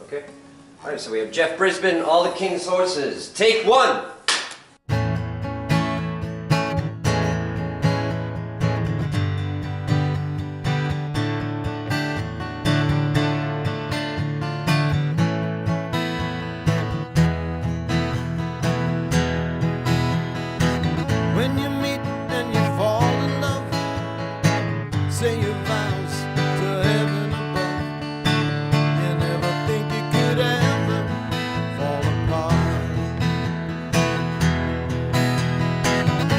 Okay. All right, so we have Jeff Brisbin, All the King's Horses. Take one. When you meet and you fall in love, say your vows to heaven above. You never think you could ever fall apart.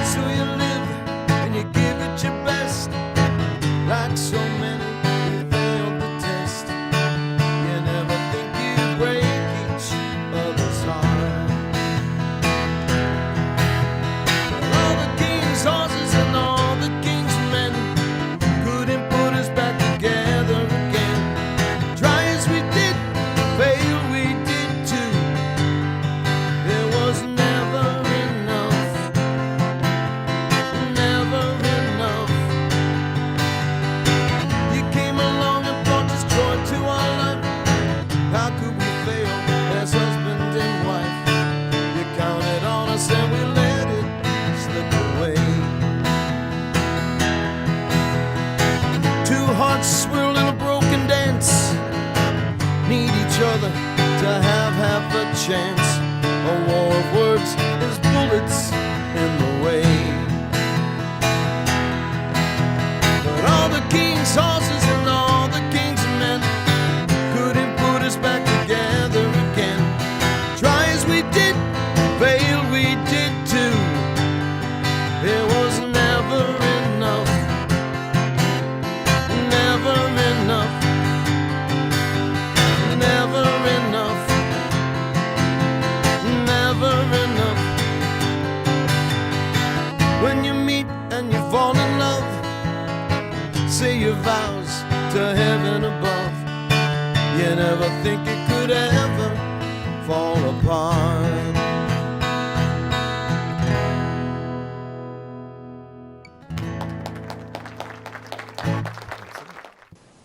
So you live and you give it your best, like so many who failed the test. You never think you break each other's heart. All the king's horses and all the king's men couldn't put us back together again. Try as we did, fail we did too. There was never enough, never enough. You came along and brought this joy to our life. How could we fail as husband and wife? You counted on us and we let it slip away. Two hearts swirl in a broken dance, need each other to have half a chance. A war of words is bullets in the way. But all the king's horses and all the king's men couldn't put us back together again. Try as we did, fail we did too. There was never enough, never enough, never enough, never enough. When you meet and you fall in love, say your vows to heaven above. You never think it could ever fall apart.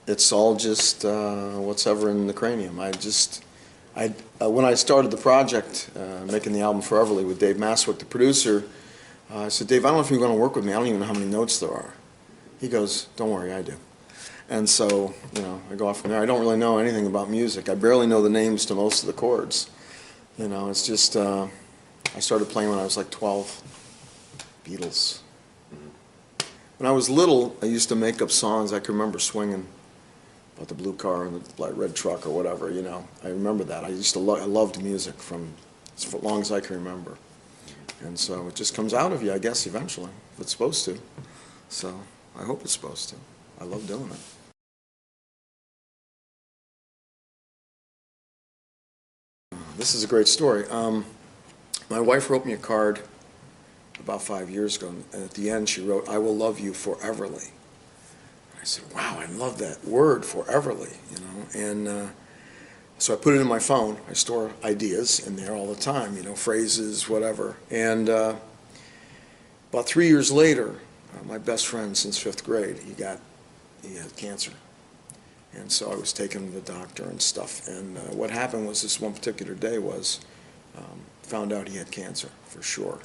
It's all just what's ever in the cranium. When I started the project, making the album Foreverly with Dave Maswick, the producer, I said, Dave, I don't know if you're going to work with me. I don't even know how many notes there are. He goes, don't worry, I do. And so, I go off from there. I don't really know anything about music. I barely know the names to most of the chords. It's just, I started playing when I was like 12. Beatles. When I was little, I used to make up songs. I can remember swinging about the blue car and the red truck or whatever, I remember that. I loved music from as long as I can remember. And so it just comes out of you, I guess, eventually, if it's supposed to. So I hope it's supposed to. I love doing it. This is a great story. My wife wrote me a card about 5 years ago, and at the end she wrote, I will love you foreverly. I said, wow, I love that word, foreverly, and so I put it in my phone. I store ideas in there all the time, phrases, whatever. And about 3 years later, my best friend since 5th grade, he had cancer. And so I was taking him to the doctor and stuff. And what happened was this one particular day found out he had cancer, for sure.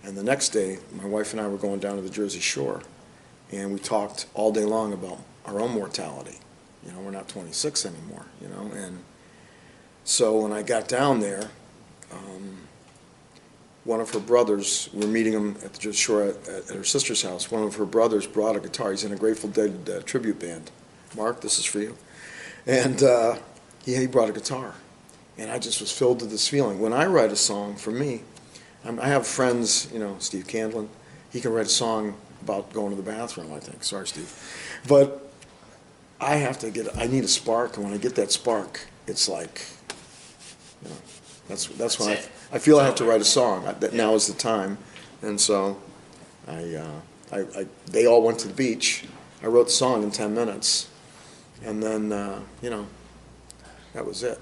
And the next day, my wife and I were going down to the Jersey Shore, and we talked all day long about our own mortality. We're not 26 anymore, and so when I got down there, one of her brothers, we were meeting him at the Jersey Shore at her sister's house, one of her brothers brought a guitar. He's in a Grateful Dead tribute band. Mark, this is for you. And he brought a guitar, and I just was filled with this feeling. When I write a song, for me, I have friends, Steve Candlin, he can write a song about going to the bathroom, I think. Sorry, Steve. But I need a spark, and when I get that spark, it's like, that's when I feel I have to write a song. That now is the time. And so they all went to the beach. I wrote the song in 10 minutes. And then, that was it.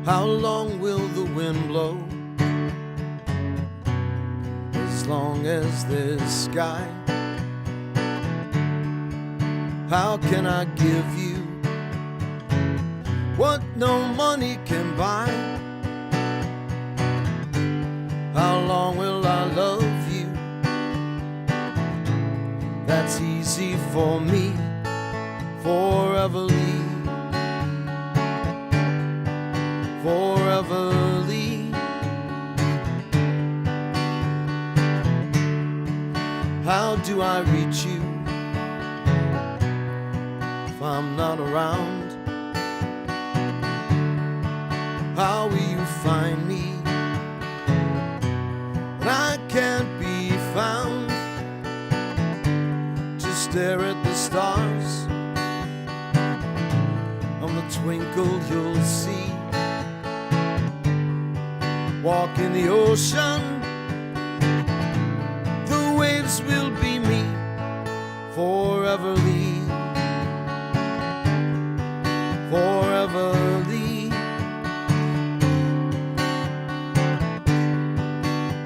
How long will the wind blow? as long as there's sky. How can I give you what no money can buy? How long will I love you? That's easy for me, foreverly, foreverly. How do I reach you if I'm not around? How will you find me when I can't be found? Just stare at the stars. On the twinkle you'll see. Walk in the ocean, the waves will be me, foreverly, foreverly.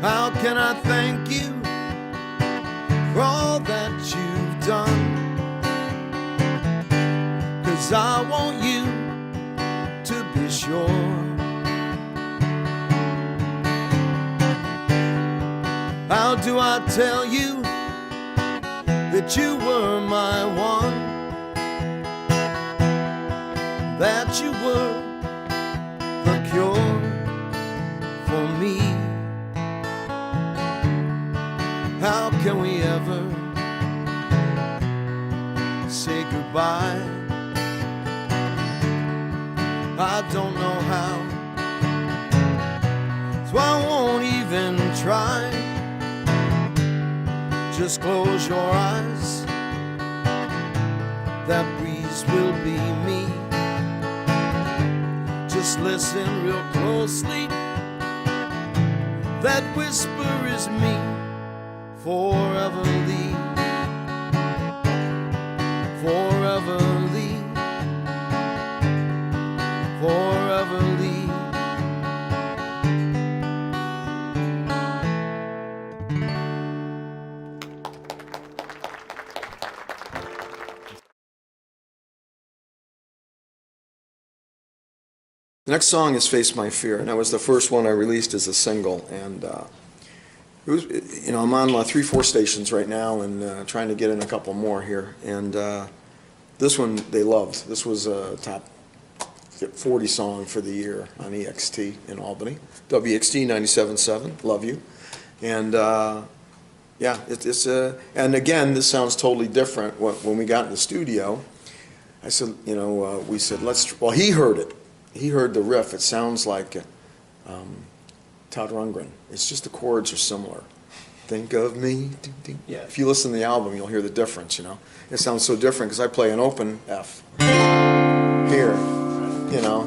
How can I thank you for all that you've done? 'Cause I want you to be sure how do I tell you that you were my one? That you were the cure for me? How can we ever say goodbye? I don't know how, so I won't even try. Just close your eyes, that breeze will be me. Just listen real closely, that whisper is me, foreverly, foreverly, foreverly. The next song is Face My Fear, and that was the first one I released as a single. And it was, you know, I'm on 3-4 stations right now and trying to get in a couple more here. And this one they loved. This was a top 40 song for the year on EXT in Albany. WXT 97.7, love you. And yeah, it's and again, this sounds totally different. When we got in the studio, I said, you know, we said, well, he heard it. He heard the riff. It sounds like Todd Rundgren. It's just the chords are similar. Think of me. Ding, ding. Yeah. If you listen to the album, you'll hear the difference, you know. It sounds so different because I play an open F here, you know.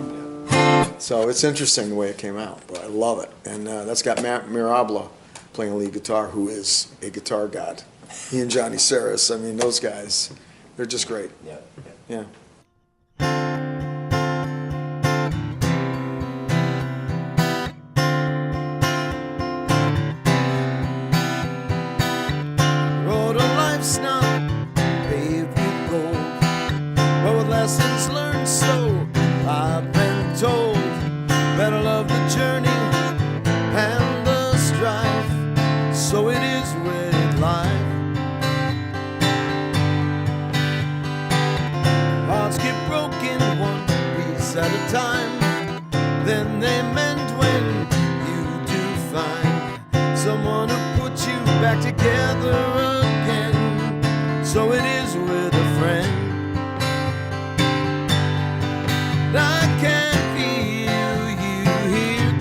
So it's interesting the way it came out, but I love it. And that's got Matt Mirabla playing lead guitar, who is a guitar god. He and Johnny Saris, I mean, those guys, they're just great. Yeah. Yeah. Road of life's not paved with gold, but with lessons learned, so I've been told. Better love the journey and the strife, so it is with life. Hearts get broken one piece at a time, then they mend when you do find someone who puts you back together again. So it is with a friend. I can feel you here,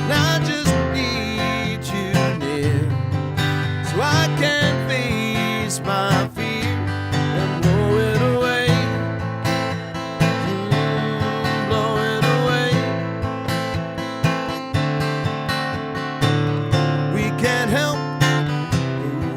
and I just need you near, so I can face my fear and blow it away, blow it away. We can't help who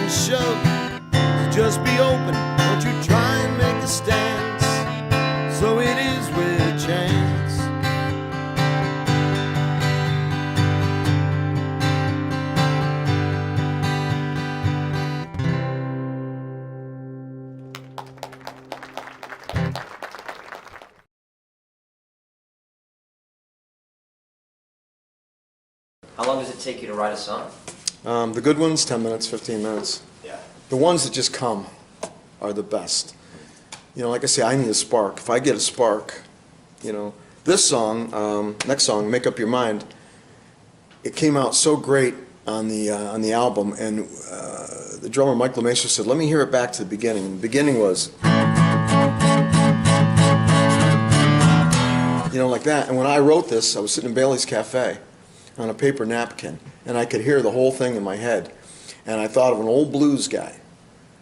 and shove. Just be open, don't you try and make a stance. So it is with chance. How long does it take you to write a song? The good ones, 10 minutes, 15 minutes. Yeah. The ones that just come are the best. You know, like I say, I need a spark. If I get a spark, you know, this song, next song, Make Up Your Mind, it came out so great on the album, and the drummer Mike LeMaistre said, let me hear it back to the beginning. And the beginning was, you know, like that. And when I wrote this, I was sitting in Bailey's Cafe on a paper napkin, and I could hear the whole thing in my head. And I thought of an old blues guy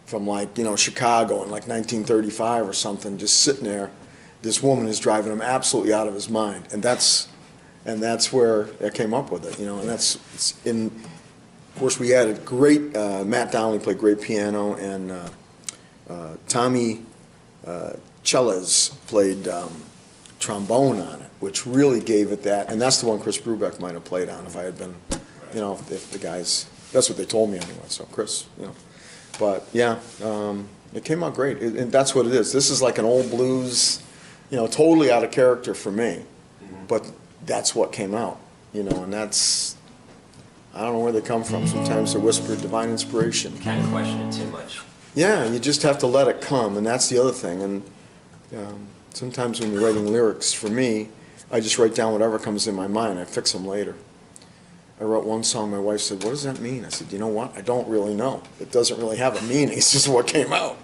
from, like, you know, Chicago in like 1935 or something, just sitting there. This woman is driving him absolutely out of his mind, and that's where I came up with it, you know. And that's in. Of course, we had a great Matt Donnelly played great piano, and Tommy Chellas played trombone on it, which really gave it that. And that's the one Chris Brubeck might have played on if I had been, you know, if the guys. That's what they told me anyway. So Chris, you know. But yeah, it came out great, and that's what it is. This is like an old blues, you know, totally out of character for me, but that's what came out, you know, and that's, I don't know where they come from. Sometimes they're whispered divine inspiration. You can't question it too much. Yeah, you just have to let it come, and that's the other thing. And sometimes when you're writing lyrics, for me, I just write down whatever comes in my mind. I fix them later. I wrote one song, my wife said, what does that mean? I said, you know what? I don't really know. It doesn't really have a meaning. It's just what came out.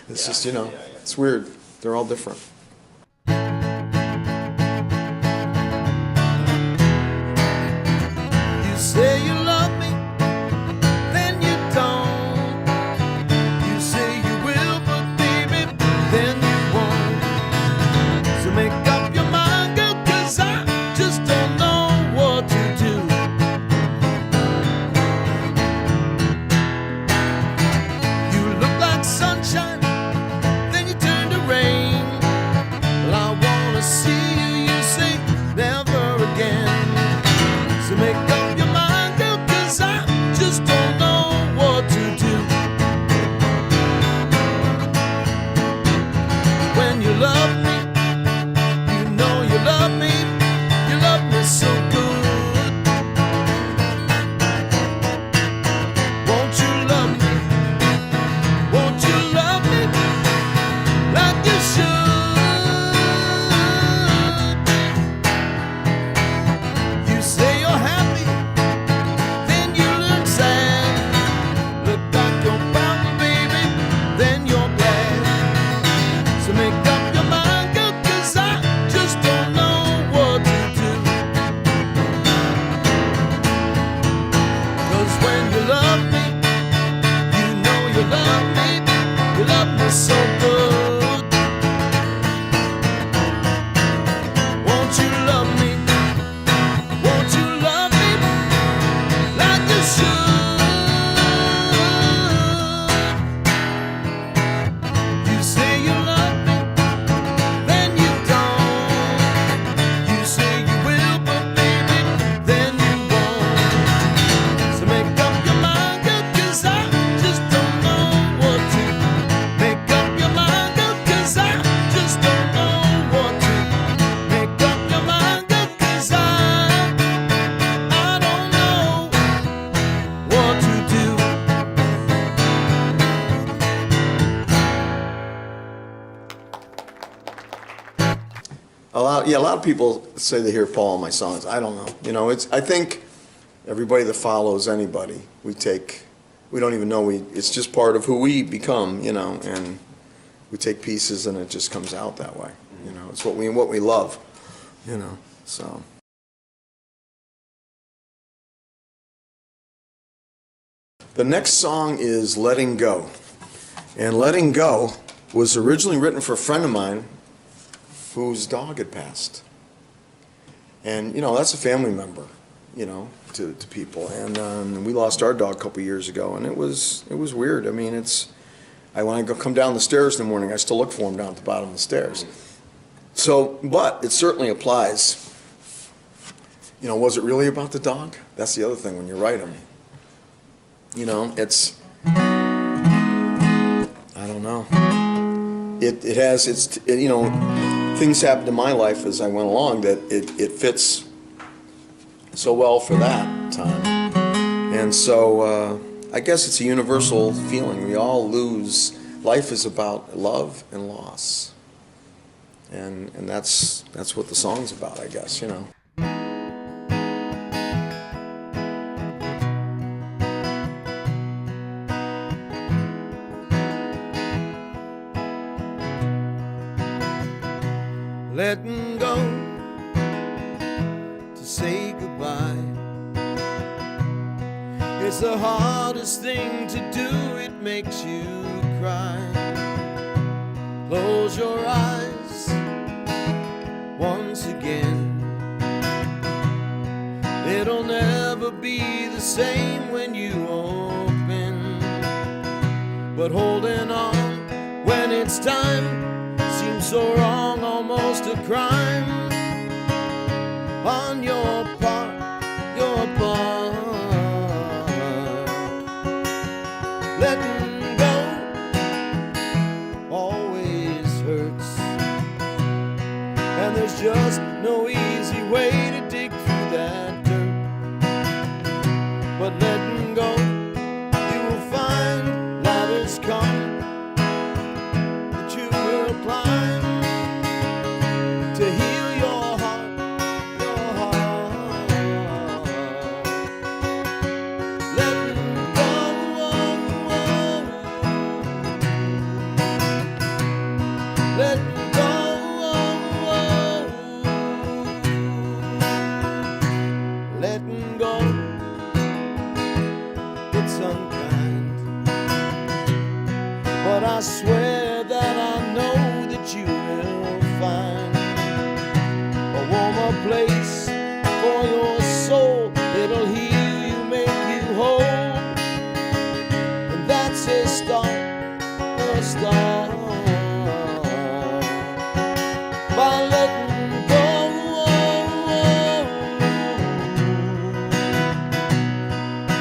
It's just, you know, it's weird. They're all different. You say you love me, then you don't. You say you will, but baby, then you won't. So make up your mind, girl, 'cause I just don't know what to do. You look like sunshine, then you turn to rain. Well, I wanna see you, you say never again. So make up your mind, girl, 'cause I just don't know what to do. When you love me, you know you love me. You love me so good. Won't you love me? Won't you love me like you should? You say you're happy, then you look sad. Look like you're bound, baby, then you're glad. So make up your mind, girl, 'cause I just don't know what to do. 'Cause when you love me, you know you love me. You love me so good. Won't you love me? Won't you love me like you should? You say you love me, then you don't. You say you will, but baby, then you won't. So make up your mind, girl, 'cause I just don't know what to. Make up your mind, girl, 'cause I just don't know what to. Make up your mind, girl, 'cause I don't know what to do. A lot of people say they hear Paul in my songs. I don't know. You know, I think everybody that follows anybody, we don't even know it's just part of who we become, you know, and we take pieces and it just comes out that way. You know, it's what we love, you know, so. The next song is Letting Go. And Letting Go was originally written for a friend of mine whose dog had passed. And, you know, that's a family member, you know, to people. And we lost our dog a couple years ago, and it was weird. I mean, when I come down the stairs in the morning, I still look for him down at the bottom of the stairs. So, but it certainly applies. You know, was it really about the dog? That's the other thing when you write them. You know, it's, I don't know. You know, things happened in my life as I went along that it fits so well for that time. And so I guess it's a universal feeling. We all lose. Life is about love and loss. And that's what the song's about, I guess, you know. Letting go to say goodbye. It's the hardest thing to do, it makes you cry. Close your eyes once again. It'll never be the same when you open. But holding on when it's time seems so wrong, almost a crime on your part, your part. Letting go always hurts, and there's just no easy way to dig through that dirt. But letting go, you will find ladders come that you will climb to heal your heart, your heart. Letting go, letting go, letting go. It's unkind, but I swear that I know that you will find a warmer place for your soul. It'll heal you, make you whole, and that's a start, a start. By letting go,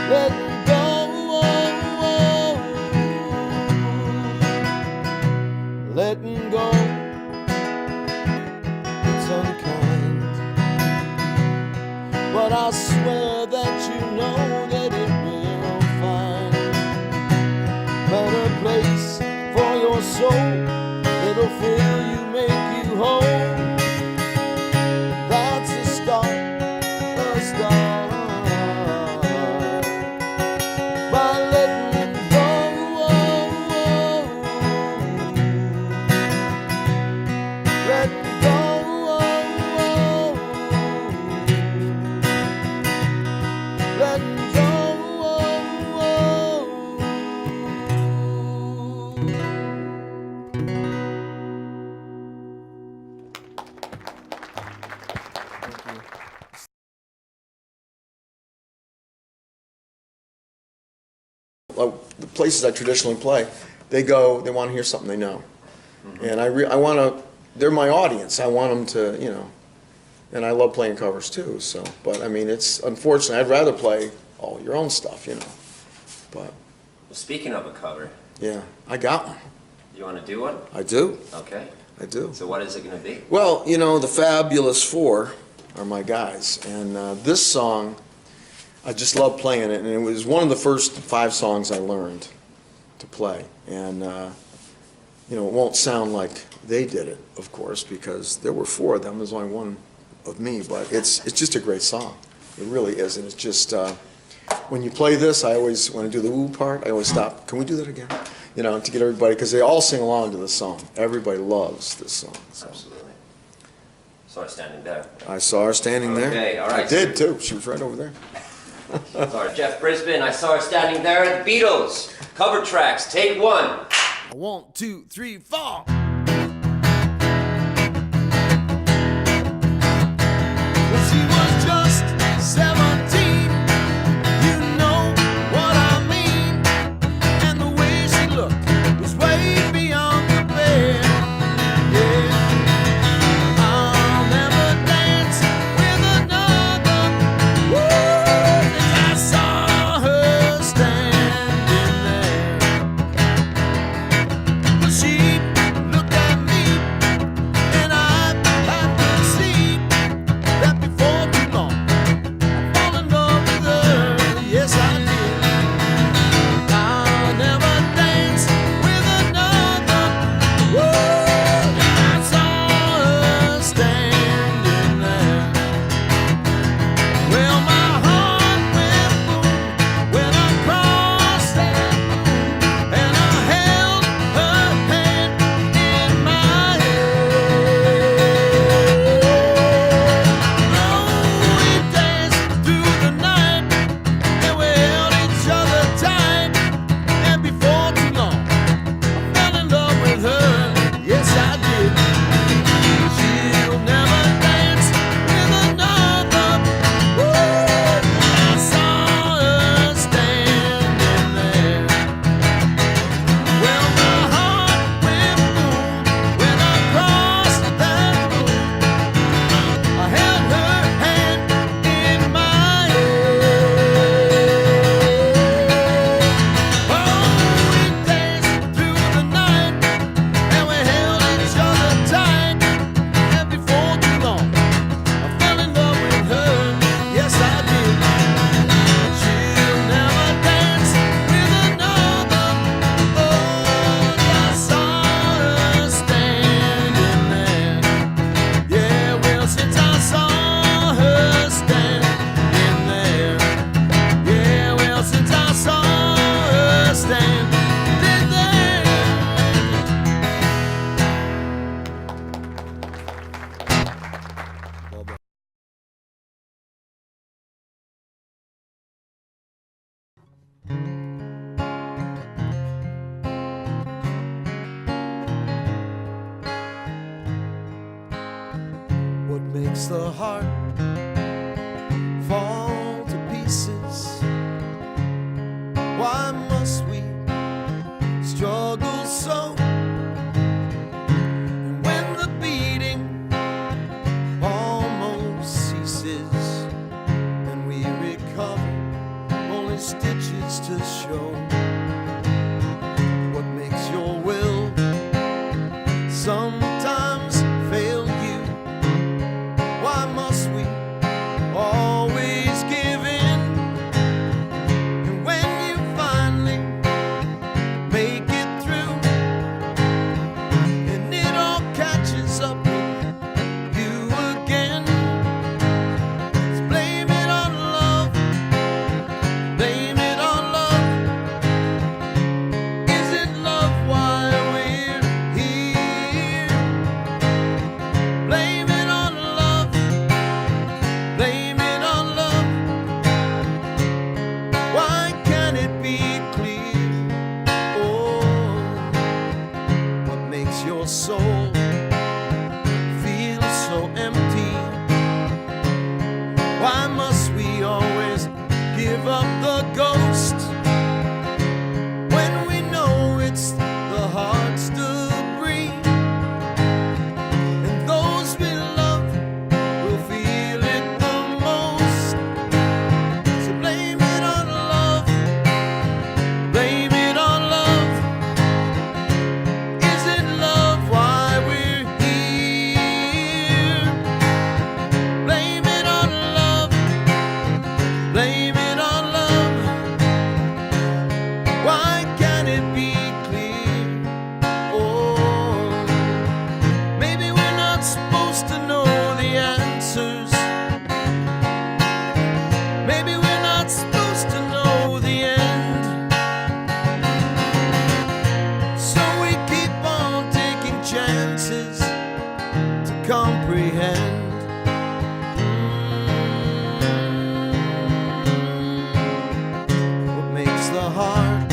letting go, letting go. It's unkind, but I swear that you know that it will find better place for your soul. It'll fill you, make you whole. That's a start, a start. By letting go, letting go, letting go. The places I traditionally play, they want to hear something they know. And I want to, they're my audience. I want them to, you know, and I love playing covers too, so, but I mean, it's unfortunate. I'd rather play all your own stuff, you know, but. Well, speaking of a cover, Yeah, I got one. you want to do one? I do. Okay. I do. So what is it going to be? Well, you know, the Fabulous Four are my guys, and this song, I just love playing it, and it was one of the first 5 songs I learned to play. And, you know, it won't sound like they did it, of course, because there were 4 of them. There's only one of me, but it's just a great song. It really is, and it's just, when you play this, I always, when I do the woo part, I always stop. Can we do that again? You know, to get everybody, because they all sing along to this song. Everybody loves this song. So. Absolutely. Saw her standing there. I saw her standing there. Okay, all right. I did, too. She was right over there. Saw her, Jeff Brisbin. I saw her standing there at the Beatles. Cover Trax. Take 1. 1, 2, 3, 4. When she was just 17, makes the heart fall to pieces? Why must we struggle so? And when the beating almost ceases and we recover, only stitches to show. What makes your will sometimes fail you? Why must we always give in? And when you finally make it through and it all catches up with you again, just blame it on love, blame it on love. Isn't love why we're here? Blame it on love, blame it on love. Why can't it be clear? Oh, what makes your soul feel so empty? Why must we always give up the ghost when we know it's the heart's debris? And those we love will feel it the most. So blame it on love, blame it on love. Isn't love why we're here? Blame it on love, blame it on love. Why can't it be clear? Oh, maybe we're not supposed to know the answers. Maybe we're not supposed to know the end. So we keep on taking chances to comprehend. What makes the heart